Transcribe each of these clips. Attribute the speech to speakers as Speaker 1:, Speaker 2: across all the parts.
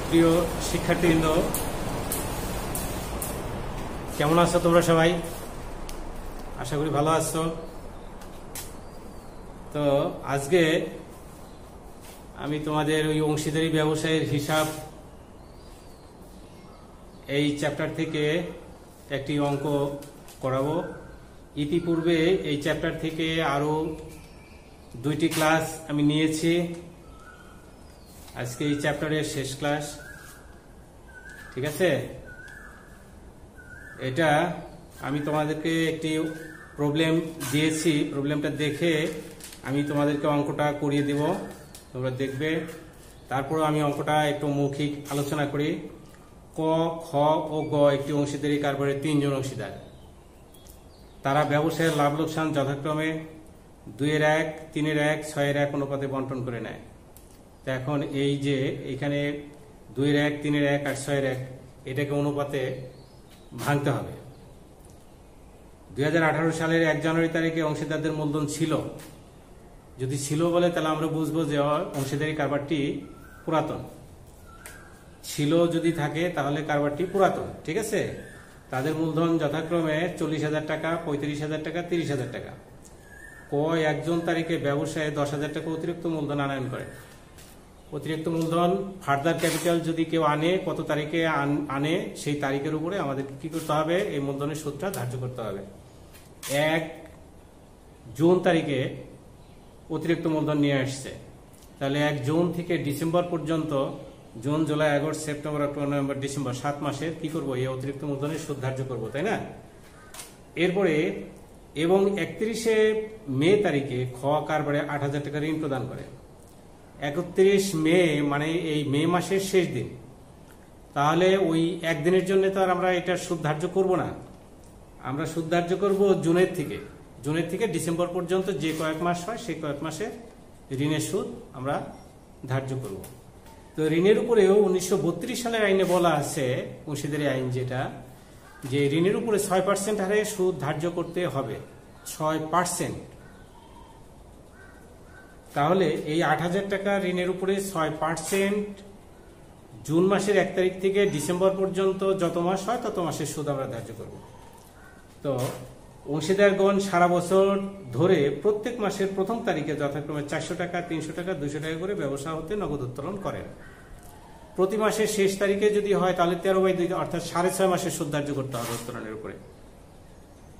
Speaker 1: প্রিয় শিক্ষার্থীবৃন্দ, কেমন আছো তোমরা সবাই? আশা করি ভালো আছো। তো আজকে আমি তোমাদের ওই অংশীদারি ব্যবসায়ের হিসাব এই চ্যাপ্টার থেকে একটি অঙ্ক করাবো। ইতিপূর্বে এই চ্যাপ্টার থেকে আরো 2টি ক্লাস আমি নিয়েছি। আজকে এই চ্যাপ্টারের শেষ ক্লাস, ঠিক আছে? এটা আমি তোমাদেরকে একটি প্রবলেম দিয়েছি, প্রবলেমটা দেখে আমি তোমাদেরকে অঙ্কটা করিয়ে দেব, তোমরা দেখবে। তারপর আমি অঙ্কটা একটু মৌখিক আলোচনা করি। ক, খ ও গ একটি অংশীদারি কারবারের 3 জন অংশীদার। তারা ব্যবসায়ের লাভ লোকসান যথাক্রমে 2-1, 3-1, 6-1 অনুপাতে বন্টন করে নেয়। তো এখন এই যে এখানে 2-1, 3-1 আর 6-1 এটাকে অনুপাতে ভাঙতে হবে। 2018 সালের 1 জানুয়ারি তারিখে অংশীদারদের মূলধন ছিল, যদি ছিল বলে তাহলে আমরা বুঝবো যে অংশীদারি কারবারটি পুরাতন। ছিল যদি থাকে তাহলে কারবারটি পুরাতন, ঠিক আছে? তাদের মূলধন যথাক্রমে 40,000 টাকা, 35,000 টাকা, 30,000 টাকা। ক 1 জুন তারিখে ব্যবসায় 10,000 টাকা অতিরিক্ত মূলধন আনয়ন করে। অতিরিক্ত মূলধন ফার্দার ক্যাপিটাল যদি কেউ আনে, কত তারিখে আনে সেই তারিখের উপরে আমাদের কি করতে হবে? এই মূলধনের সুদটা ধার্য করতে হবে। 1 জুন তারিখে অতিরিক্ত মূলধন নিয়ে আসছে, তাহলে 1 জুন থেকে ডিসেম্বর পর্যন্ত, June, July, August, September, October, November, December 7 মাসের কি করবো? এই অতিরিক্ত মূলধনের সুদ ধার্য করবো, তাই না? এরপরে এবং 31শে মে তারিখে খ কারবারে 8,000 টাকা ঋণ প্রদান করে। 31 মে মানে এই মে মাসের শেষ দিন। তাহলে ওই একদিনের জন্য তো আর আমরা এটা সুদ ধার্য করবো না, আমরা সুদ ধার্য করবো জুনের থেকে ডিসেম্বর পর্যন্ত যে কয়েক মাস হয় সেই কয়েক মাসের ঋণের সুদ আমরা ধার্য করব। তো ঋণের উপরেও 1932 সালের আইনে বলা আছে, অংশীদারি আইন যেটা, যে ঋণের উপরে 6% হারে সুদ ধার্য করতে হবে, 6%। তাহলে এই 8,000 টাকা ঋণের উপরে 6% জুন মাসের 1 তারিখ থেকে ডিসেম্বর পর্যন্ত যত মাস হয় তত মাসের সুদ আমরা ধার্য করব। তো অংশীদারগণ সারা বছর ধরে প্রত্যেক মাসের প্রথম তারিখে যথাক্রমে 400 টাকা, 300 টাকা, 200 টাকা করে ব্যবসা হতে নগদ উত্তোলন করেন। প্রতি মাসের শেষ তারিখে যদি হয় তাহলে 13/2 অর্থাৎ 6.5 মাসের সুদ ধার্য করতে হবে উত্তোলনের উপরে।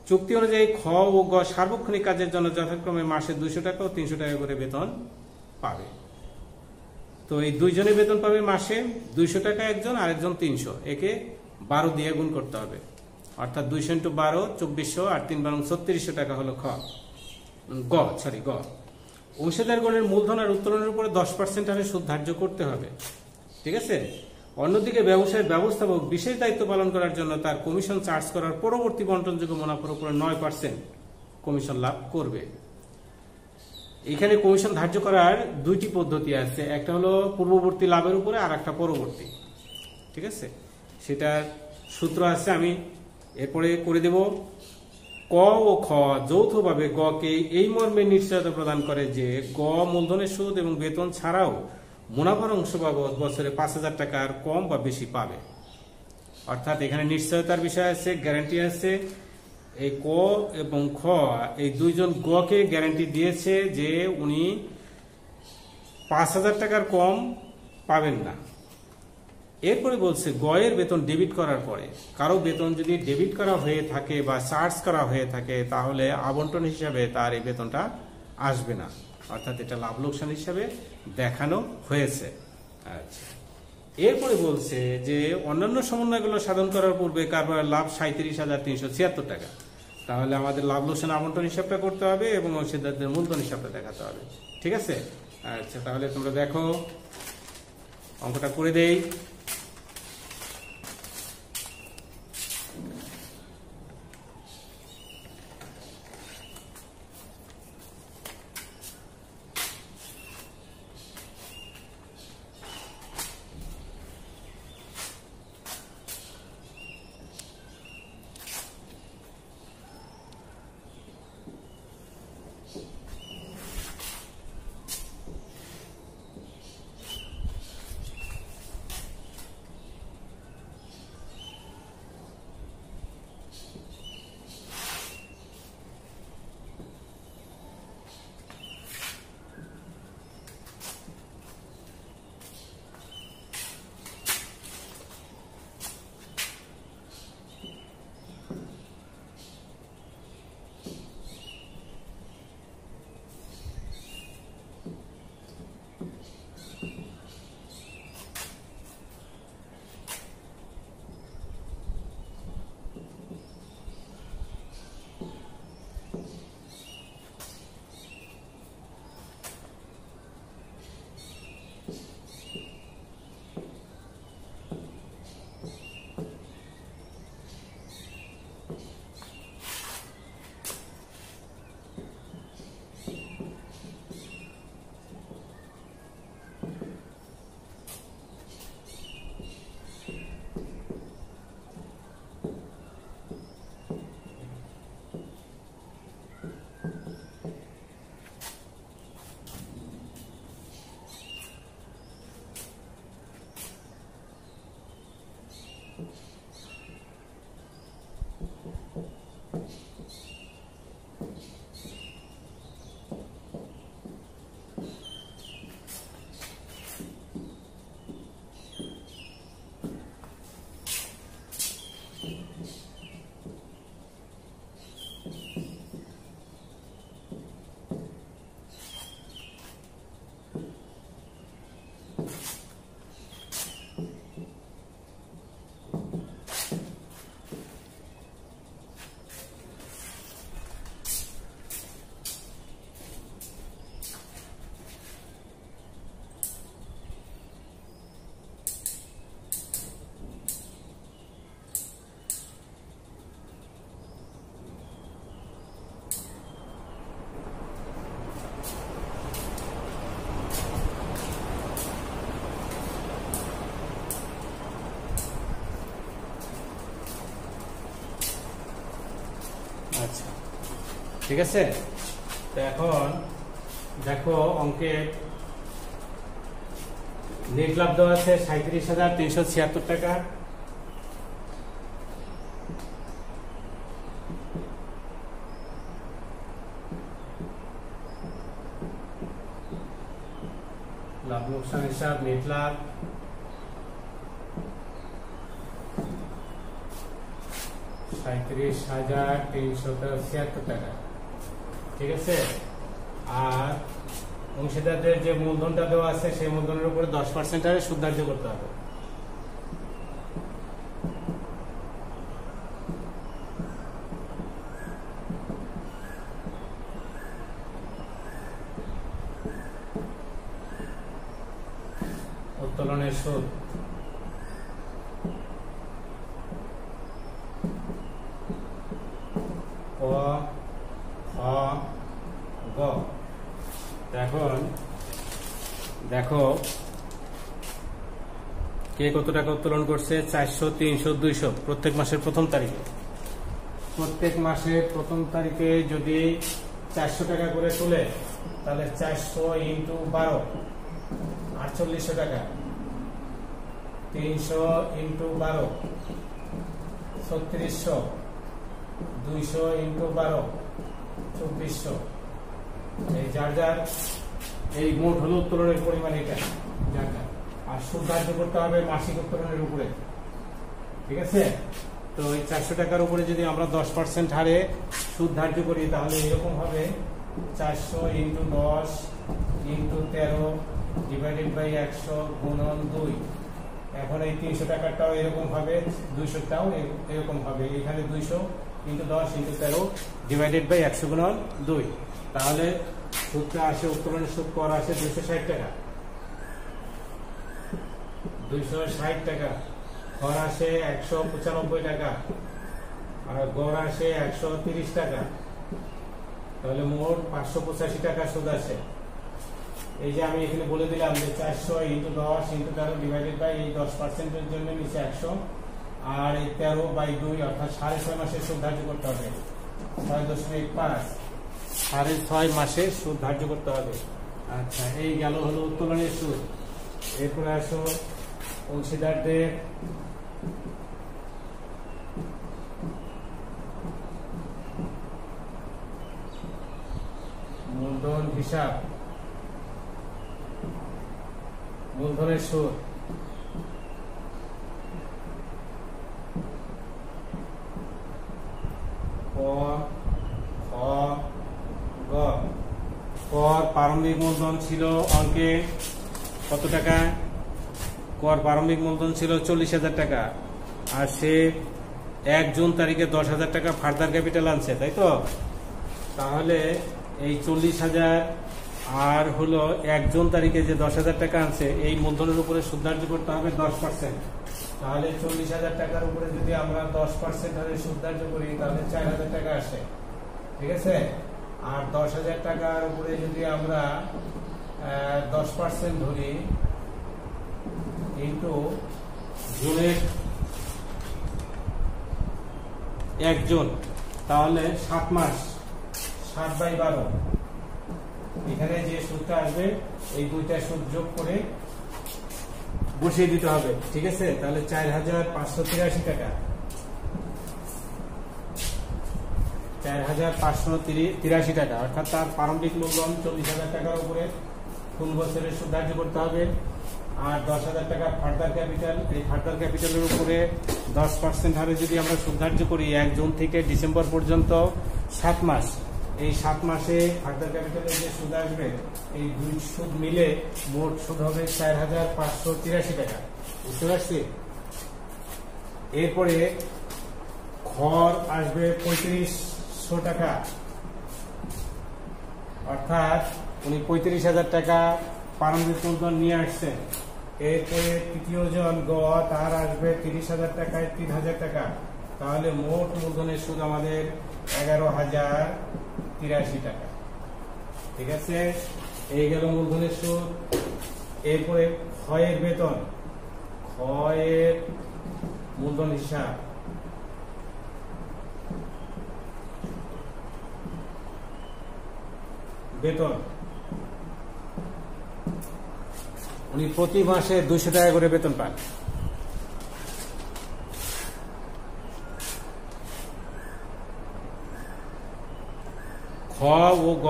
Speaker 1: চুক্তি অনুযায়ী খ ও গ সার্বক্ষণিক কাজের জন্য যথাক্রমে মাসে 200 টাকা ও 300 টাকা করে বেতন পাবে। তো এই দুইজনে বেতন পাবে মাসে 200 টাকা একজন, আরেকজন 300। একে 12 দিয়ে গুণ করতে হবে, অর্থাৎ 200 × 12 2400 আর 3 × 3600 টাকা হলো গ। অংশীদারগণের মূলধন আর উত্তোলনের উপরে 10% হারে সুদ ধার্য করতে হবে, ঠিক আছে? অন্যদিকে ব্যবসায়ের ব্যবস্থাপক বিশেষ দায়িত্ব পালন করার জন্য তার কমিশন চার্জ করার পরবর্তী বন্টনযোগ্য মুনাফার উপরে 9% কমিশন লাভ করবে। এখানে কমিশন ধার্য করার 2টি পদ্ধতি আছে, একটা হলো পূর্ববর্তী লাভের উপরে আর একটা পরবর্তী, ঠিক আছে? সেটার সূত্র আছে, আমি এরপরে করে দেব। ক ও খ যৌথভাবে গ কে এই মর্মে নিশ্চয়তা প্রদান করে যে গ মূলধনের সুদ এবং বেতন ছাড়াও মুনাফার অংশ বাবদ বছরে 5,000 টাকার কম বা বেশি পাবে। অর্থাৎ এখানে নিশ্চয়তার বিষয় আছে, গ্যারান্টি আছে। এই ক এবং খ এই দুইজন গ কে গ্যারান্টি দিয়েছে যে উনি 5,000 টাকার কম পাবেন না। এরপরে বলছে গ এর বেতন ডেবিট করার পরে, কারো বেতন যদি ডেবিট করা হয়ে থাকে বা চার্জ করা হয়ে থাকে তাহলে আবন্টন হিসাবে তার এই বেতনটা আসবে না, অর্থাৎ এটা লাভ লোকসান হিসাবে দেখানো হয়েছে। আচ্ছা, এরপরে বলছে যে অন্যান্য সমন্বয়গুলো সাধন করার পূর্বে কারবার লাভ 37,376 টাকা। তাহলে আমাদের লাভ লোকসান আবন্টন হিসাবটা করতে হবে এবং অংশীদারদের মূলধন হিসাবটা দেখাতে হবে, ঠিক আছে? আচ্ছা, তাহলে তোমরা দেখো অঙ্কটা করে দেই। আচ্ছা, ঠিক আছে। তো এখন দেখো অঙ্কের নেট লাভ দেওয়া আছে 37,376 টাকা। লাভ লোকসান হিসাব নেট লাভ 37,376 টাকা, ঠিক আছে। আর অংশীদারদের যে মূলধনটা দেওয়া আছে সেই মূলধনের উপরে 10% হারে সুদ ধার্য করতে হবে। উত্তোলনের সুদ ক, খ, গ। এখন দেখো কে কত টাকা উত্তোলন করছে, 400, 300, 200 প্রত্যেক মাসের প্রথম তারিখে। প্রত্যেক মাসের প্রথম তারিখে যদি 400 টাকা করে তুলে তাহলে 400 × 12 4800 টাকা, 300 × 12 3600, 200 × 12 2400। এই যার যার এই মোট হলো উত্তোলনের পরিমাণ, এটা যার যার। আর সুদ ধার্য করতে হবে মাসিক উত্তোলনের উপরে, ঠিক আছে। তো এই 400 টাকার উপরে যদি আমরা 10% হারে সুদ ধার্য করি তাহলে এরকম হবে 400 × 10 × 13 /100 গুণন 2। এখন এই 300 টাকাটাও এরকম হবে, 200টাও এরকম হবে। এখানে 200 × 10 × 13 /100 গুণন 2। তাহলে সুদটা আসে, উত্তোলনের সুদ কর আসে 260 টাকা, 260 টাকা। খর আসে 195 টাকা, আর গড় আসে 130 টাকা। তাহলে মোট 585 টাকা সুদ আসে। এই যে আমি এখানে বলে দিলাম যে 400 × 10 × 13 এই 10%-এর জন্য নিচে 100, আর এই 13/2 অর্থাৎ 6.5 মাসের সুদ ধার্য করতে হবে। 6.5 6.5 মাসে সুদ ধার্য করতে হবে। আচ্ছা, এই গেল হলো উত্তোলনের সুদ। এরপরে আসো অংশীদারদের মূলধন হিসাব, মূলধনের সুদ। ক, খ, গ। কর প্রারম্ভিক মূলধন ছিল অঙ্কে কত টাকা? কর প্রারম্ভিক মূলধন ছিল 40,000 টাকা, আর সে 1 জুন তারিখে 10,000 টাকা ফার্দার ক্যাপিটাল আনছে, তাই তো? তাহলে এই 40,000 আর হলো 1 জুন তারিখে যে 10,000 টাকা আনছে, এই মূলধনের উপরে সুদ ধার্য করতে হবে 10%। তাহলে 40,000 টাকার উপরে যদি আমরা 10% হারে সুদ ধার্য করি তাহলে 4,000 টাকা আসে, ঠিক আছে। আর 10,000 টাকার উপরে যদি আমরা 10% ধরি ইন্টু জুনের 1 জুন, তাহলে 7 মাস, 7/12। এখানে যে সুদটা আসবে এই দুইটা সুদ যোগ করে বসিয়ে দিতে হবে, ঠিক আছে। তাহলে 4,583 টাকা, 4,583 টাকা, অর্থাৎ তার প্রারম্ভিক মূলধন 40,000 টাকার উপরে কোন বছরের সুদ ধার্য করতে হবে। আর 10,000 টাকা ফার্দার ক্যাপিটাল, এই ফার্দার ক্যাপিটালের উপরে 10% হারে যদি আমরা সুদ ধার্য করি 1 জুন থেকে ডিসেম্বর পর্যন্ত 7 মাস, এই 7 মাসে ফার্দার ক্যাপিটালের যে সুদ আসবে এই দুই সুদ মিলে মোট সুদ হবে 4,583 টাকা, বুঝতে পারছি। এরপরে খর আসবে 3500 টাকা, অর্থাৎ উনি 35,000 টাকা প্রারম্ভিক মূলধন নিয়ে আসছেন। এরপরে তৃতীয় জন গ, তার আসবে 30,000 টাকায় 3,000 টাকা। তাহলে মোট মূলধনের সুদ আমাদের 11,083 টাকা, ঠিক আছে। এই গেল মূলধনের সুদ। এরপরে ক্ষয়ের বেতন, ক্ষয়ের মূলধন হিসাব। বেতন, উনি প্রতি মাসে 200 টাকা করে বেতন পান। খ ও গ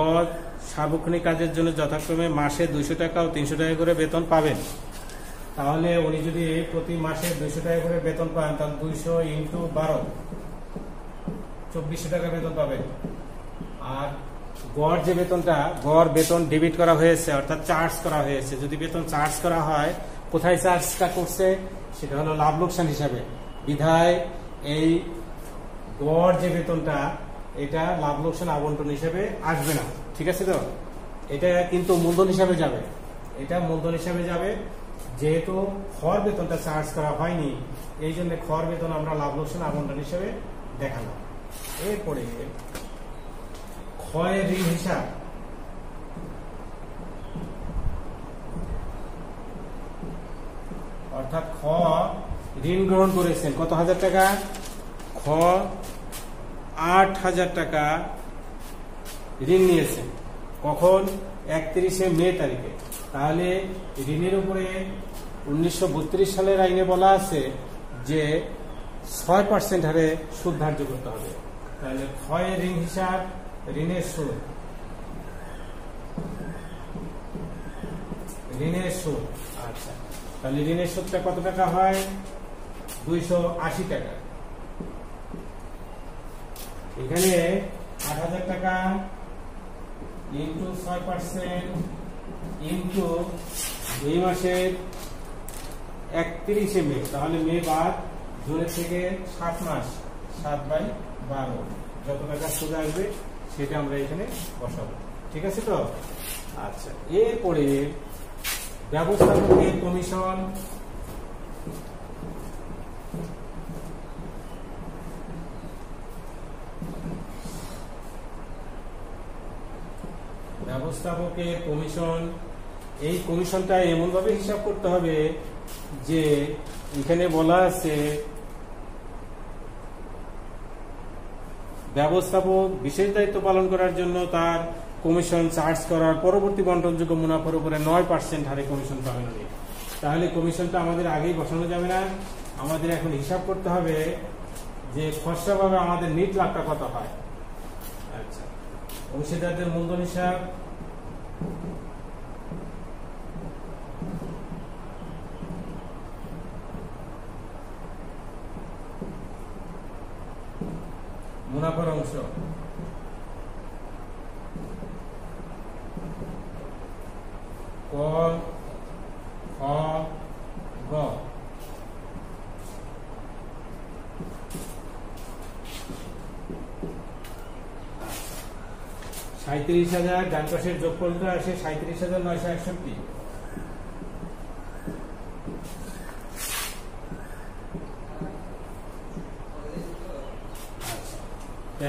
Speaker 1: সার্বক্ষণিক কাজের জন্য যথাক্রমে মাসে 200 টাকা ও 300 টাকা করে বেতন পাবেন। তাহলে উনি যদি প্রতি মাসে 200 টাকা করে বেতন পান, তাহলে 200 × 12 2400 টাকা বেতন পাবেন। আর গড় যে বেতনটা, গড় বেতন ডেবিট করা হয়েছে, অর্থাৎ চার্জ করা হয়েছে। যদি বেতন চার্জ করা হয়, কোথায় চার্জটা করছে? সেটা হলো লাভ লোকসান হিসাবে। বিধায় এই গড় যে বেতনটা, এটা লাভ লোকসান আবন্টন হিসেবে আসবে না। ঠিক আছে তো? এটা কিন্তু মূলধন হিসাবে যাবে, এটা মূলধন হিসাবে যাবে। যেহেতু খর বেতনটা চার্জ করা হয়নি, এই জন্য খর বেতন আমরা লাভ লোকসান আবন্টন হিসেবে দেখালাম। এরপরে ক্ষয়ের ঋণ হিসাব, অর্থাৎ খ ঋণ গ্রহণ করেছেন কত হাজার টাকা? খ 8,000 টাকা ঋণ নিয়েছেন। কখন? 31শে মে তারিখে। তাহলে ঋণের উপরে 1932 সালের আইনে বলা আছে যে 6% হারে সুদ ধার্য করতে হবে। তাহলে ক্ষয়ের ঋণ হিসাব, ঋণের সুদ, ঋণের সুদ। আচ্ছা, তাহলে ঋণের সুদটা কত টাকা হয়? 280 টাকা। এখানে 8,000 টাকা ইন্টু 6% ইন্টু 2 মাসের 31শে মে, তাহলে মে বাদ, জুনের থেকে 7 মাস, 7/12 যত টাকা সুদ আসবে সেটা আমরা এখানে বসাবো। ঠিক আছে তো? আচ্ছা, এরপরে ব্যবস্থাপকের কমিশন, ব্যবস্থাপকের কমিশন, এই কমিশনটা এমন ভাবে হিসাব করতে হবে যে এখানে বলা আছে ব্যবস্থাপক বিশেষ দায়িত্ব পালন করার জন্য তার কমিশন চার্জ করার পরবর্তী বন্টনযোগ্য মুনাফার উপরে 9% হারে কমিশন পাবেন উনি। তাহলে কমিশনটা আমাদের আগেই বসানো যাবে না, আমাদের এখন হিসাব করতে হবে যে খসড়াভাবে আমাদের নিট লাভটা কত হয়। আচ্ছা, অংশীদারদের মূলধন হিসাব, মুনাফার অংশ, ক খ গ। 37,000, ডান পাশের যোগফলটা আসে 37,961।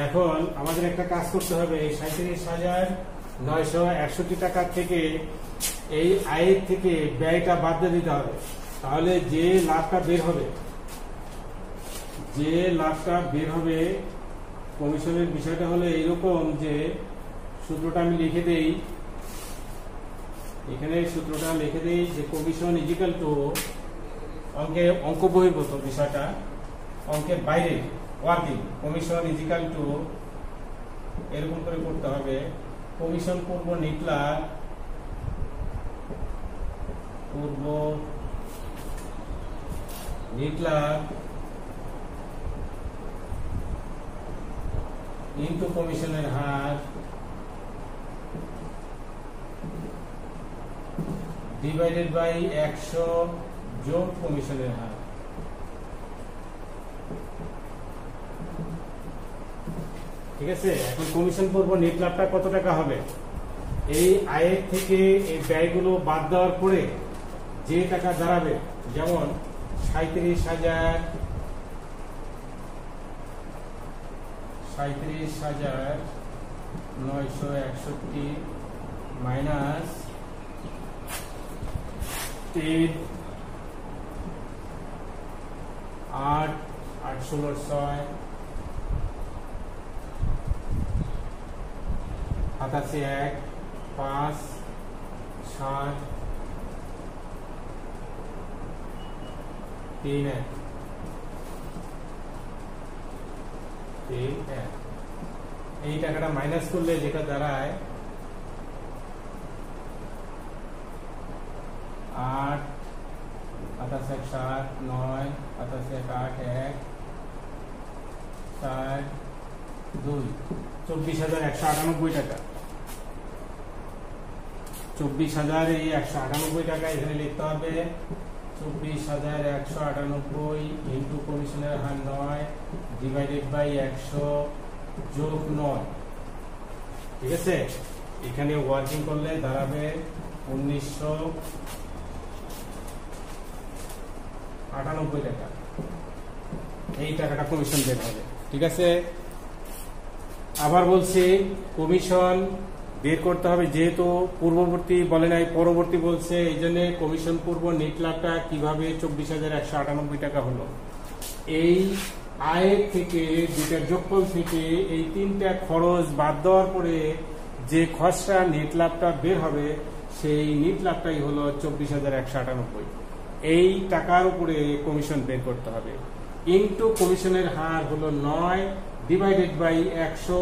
Speaker 1: এখন আমাদের একটা কাজ করতে হবে, এই 37,961 টাকা থেকে এই আয়ের থেকে ব্যয়টা বাদ দিয়ে দিতে হবে। তাহলে যে লাভটা বের হবে, কমিশনের বিষয়টা হলো এইরকম যে সূত্রটা আমি লিখে দেই, এখানে সূত্রটা লিখে দেই যে কমিশন ইজিক্যাল টু, অঙ্ক বহির্ভূত বিষয়টা, অঙ্কের বাইরে ওয়ার্কিং, কমিশন ইজিক্যাল টু এরকম করে করতে হবে। কমিশন পূর্ব নিট লাভ, ইন্টু কমিশনের হার ডিভাইডেড বাই 100 যোগ কমিশনের হার। ঠিক আছে? এখন কমিশন পূর্ব নেট লাভটা কত টাকা হবে? এই আয়ের থেকে এই ব্যয়গুলো বাদ দেওয়ার পরে যে টাকা দাঁড়াবে, যেমন 37,961 মাইনাস 10, 8, 8 ষোলোর 6, 87, 1 5 7 3 1 3 1 এই টাকাটা মাইনাস করলে যেটা দাঁড়ায় 8 27 1 7 9 27 1 8 1 4 2 24,198 টাকা। 24,198 টাকা এখানে লিখতে হবে। 24,198 ইন্টু কমিশনের হার 9 ডিভাইডেড বাই 100 যোগ 9। ঠিক আছে, এখানে ওয়ার্কিং করলে দাঁড়াবে 1998 টাকা। এই টাকাটা কমিশন বের হবে। ঠিক আছে, আবার বলছি কমিশন বের করতে হবে, যেহেতু পূর্ববর্তী বলে নাই পরবর্তী বলছে, এই জন্য কমিশন পূর্ব নেট লাভটা কিভাবে 24,198 টাকা হলো। এই আয়ের থেকে যেটা যোগফল থেকে এই তিনটা খরচ বাদ দেওয়ার পরে যে খরচা নেট লাভটা বের হবে সেই নেট লাভটাই হলো 24,198। এই টাকার উপরে কমিশন বের করতে হবে। ইন্টু কমিশনের হার হলো 9 ডিভাইডেড বাই 100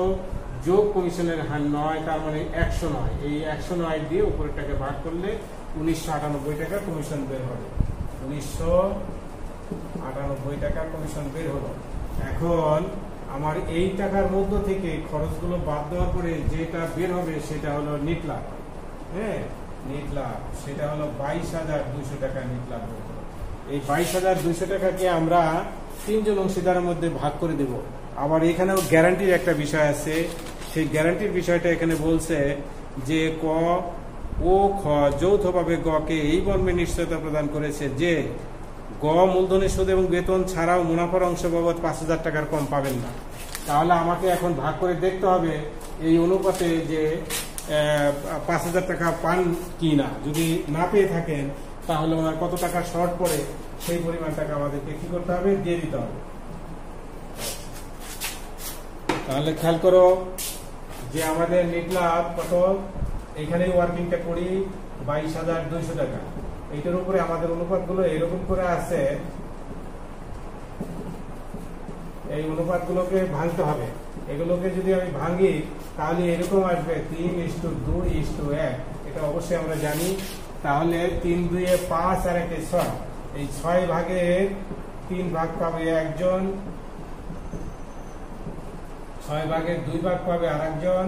Speaker 1: যোগ কমিশনের হার 9, তার মানে 109। এই 109 দিয়ে উপরেরটাকে ভাগ করলে 1998 টাকা কমিশন বের হবে। 1998 টাকা কমিশন বের হলো। এখন আমার এই টাকার মধ্য থেকে খরচগুলো বাদ দেওয়ার পরে যেটা বের হবে সেটা হলো নেট লাভ। হ্যাঁ, নেট লাভ সেটা হলো 22,200 টাকা নেট লাভ হলো। এই 22,200 টাকাকে আমরা 3 জন অংশীদারের মধ্যে ভাগ করে দেব। আবার এখানেও গ্যারান্টির একটা বিষয় আছে, সেই গ্যারান্টির বিষয়টা এখানে বলছে যে ক ও খ যৌথভাবে গ কে এই মর্মে নিশ্চয়তা প্রদান করেছে যে গ মূলধনের সুদ এবং বেতন ছাড়াও মুনাফার অংশ বাবদ 5,000 টাকার কম পাবেন না। তাহলে আমাকে এখন ভাগ করে দেখতে হবে এই অনুপাতে যে 5,000 টাকা পান কি না। যদি না পেয়ে থাকেন তাহলে ওনার কত টাকা শর্ট পড়ে সেই পরিমাণ টাকা আমাদেরকে কি করতে হবে, দিয়ে দিতে হবে। তাহলে খেয়াল করো যে আমাদের নেট লাভ কত, এখানে ওয়ার্কিংটা করি 22,200 টাকা। এইটার উপরে আমাদের অনুপাতগুলো এরকম করে আছে, এই অনুপাতগুলোকে ভাঙতে হবে। এগুলোকে যদি আমি ভাঙি তাহলে এরকম আসবে 3:2:1। এটা অবশ্যই আমরা জানি। তাহলে 3 2 5 আর 1 6, এই 6 ভাগের 3 ভাগ পাবে একজন, 6 ভাগের 2 ভাগ পাবে আরেকজন,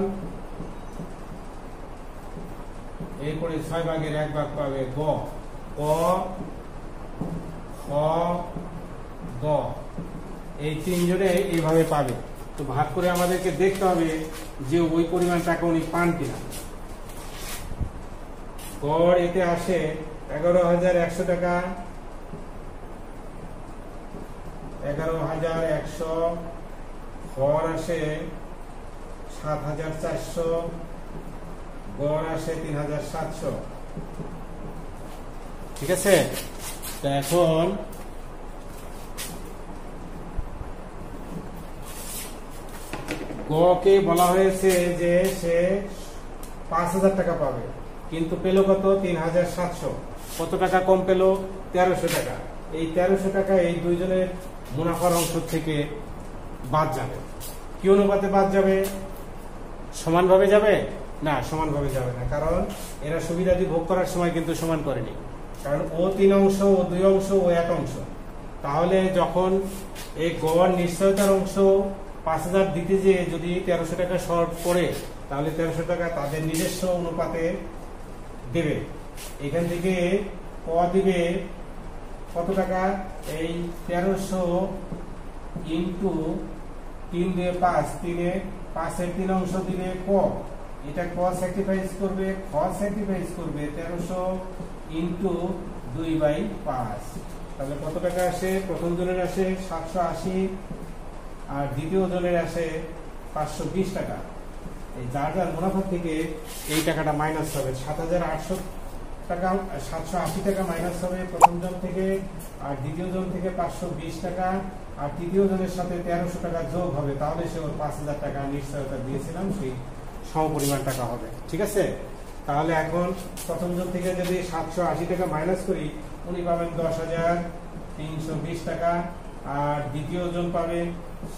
Speaker 1: এরপরে 6 ভাগের 1 ভাগ পাবে গ ক খ গ। এই 3 জনে এইভাবে পাবে। তো ভাগ করে আমাদেরকে দেখতে হবে যে ওই পরিমাণ টাকা উনি পান কিনা। গড় এতে আসে 11,100 টাকা, 11,100। হর আসে 7,400, গড় আসে 3,700। ঠিক আছে, তো এখন গ কে বলা হয়েছে যে সে 5,000 টাকা পাবে, কিন্তু পেল কত, 3,700। কত টাকা কম পেল, 1,300 টাকা। এই 1,300 টাকা এই দুইজনের মুনাফার অংশ থেকে বাদ যাবে। কি অনুপাতে বাদ যাবে? সমানভাবে যাবে না, সমানভাবে যাবে না, কারণ এরা সুবিধাদি ভোগ করার সময় কিন্তু সমান করেনি। কারণ ও 3 অংশ, ও 2 অংশ, ও 1 অংশ। তাহলে যখন এই গড় নিশ্চয়তার অংশ 5,000 দিতে যে যদি 1,300 টাকা শর্ট পড়ে, তাহলে 1,300 টাকা তাদের নিজস্ব অনুপাতে দেবে। এখান থেকে ক দিবে কত টাকা, এই 1,300 ইন্টু 3 দিয়ে 5, 5-এর 3 অংশ দিবে ক, এটা ক স্যাক্রিফাইস করবে, খ স্যাক্রিফাইস করবে 1,300 ইন্টু 2/5। তাহলে কত টাকা আসে? প্রথম জনের আসে 780 আর দ্বিতীয় জনের আসে 520 টাকা। এই যার যার মুনাফা থেকে এই টাকাটা মাইনাস হবে। 7,800 টাকা, 780 টাকা মাইনাস হবে প্রথম জন থেকে, আর দ্বিতীয় জন থেকে 520 টাকা, আর তৃতীয় জনের সাথে 1,300 টাকা যোগ হবে। তাহলে সে ওর 5,000 টাকা নিশ্চয়তা দিয়েছিলাম সেই সমপরিমাণ টাকা হবে। ঠিক আছে। তাহলে এখন প্রথম জন থেকে যদি 780 টাকা মাইনাস করি, উনি পাবেন 10,320 টাকা, আর দ্বিতীয় জন পাবেন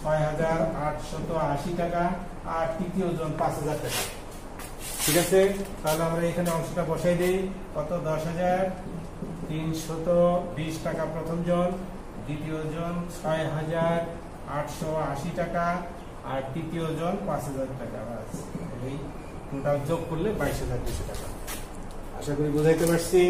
Speaker 1: 6,880 টাকা, আর তৃতীয় জন 5,000 টাকা। ঠিক আছে, তাহলে আমরা এখানে অংশটা বসাই দিই। কত? 10,320 টাকা প্রথম জন, দ্বিতীয় জন 6,880 টাকা, আর তৃতীয় জন 5,000 টাকা। এই টোটাল যোগ করলে 22,200 টাকা। আশা করি বুঝাইতে পারছি।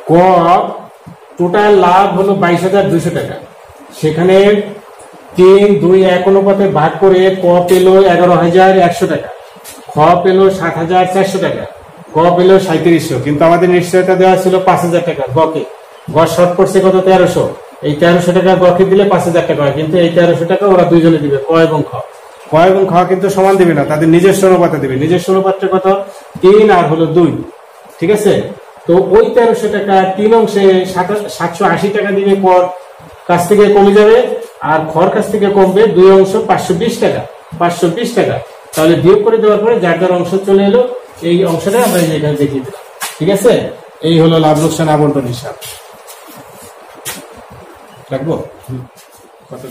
Speaker 1: ক টোটাল লাভ হলো 22,200 টাকা। সেখানে 3, 2, 1 অনুপাতে ভাগ করে ক পেল 11,100 টাকা, খ পেল 7,400 টাকা, গ পেল 3700। কিন্তু আমাদের নিশ্চয়তা দেওয়া ছিল 5,000 টাকা গকে। গ শর্ট পড়ছে কত? 1300। এই 1300 টাকা গকে দিলে 5,000 টাকা হয়, কিন্তু এই 1300 টাকা ওরা দুইজনে দিবে, ক এবং খ। ক এবং খ কিন্তু সমান দিবে না, তাদের নিজস্ব অনুপাতে দিবে। নিজস্ব অনুপাতটা কত? 3 আর হলো 2। ঠিক আছে, তো ওই 1300 টাকা 3 অংশে 780 টাকা দিবে, পর কাছ থেকে কমে যাবে, আর খর কাছ থেকে কমবে 2 অংশ 520 টাকা। 520 টাকা তাহলে বিয়োগ করে দেওয়ার পরে যার যার অংশ চলে এলো, এই অংশটা আমরা এখানে দেখিয়ে দিলাম। ঠিক আছে, এই হলো লাভ লোকসান আবন্টন হিসাব। রাখবো কত?